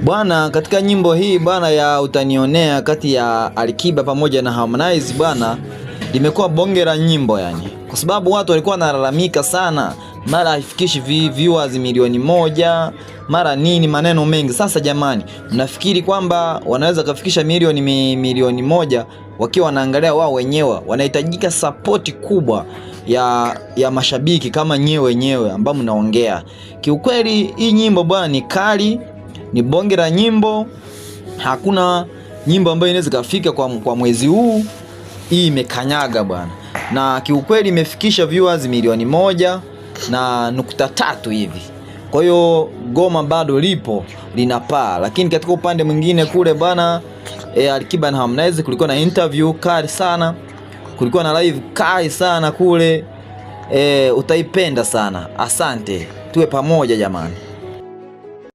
Bwana, katika nyimbo hii bwana ya Utanionea kati ya Alikiba pamoja na Harmonize bwana, limekuwa bonge la nyimbo yani. Kwa sababu watu walikuwa wanalalamika sana, mara haifikishi viewers milioni 1, mara nini, maneno mengi. Sasa jamani, mnafikiri kwamba wanaweza kufikisha milioni 1 wakiwa wanaangalia wao wenyewe? Wanahitajika support kubwa ya mashabiki kama nyewe wenyewe ambao mnaongea. Kiukweli hii nyimbo bwana ni kali, ni bonge la nyimbo. Hakuna nyimbo ambayo inaweza kufika kwa mwezi huu. Hii imekanyaga bwana, na kiukweli imefikisha viewers milioni 1.3 hivi. Kwa hiyo goma bado lipo linapaa. Lakini katika upande mwingine kule bwana, Alikiba na Harmonize kulikuwa na interview kali sana, kulikuwa na live kali sana kule. Utaipenda sana. Asante, tuwe pamoja jamani.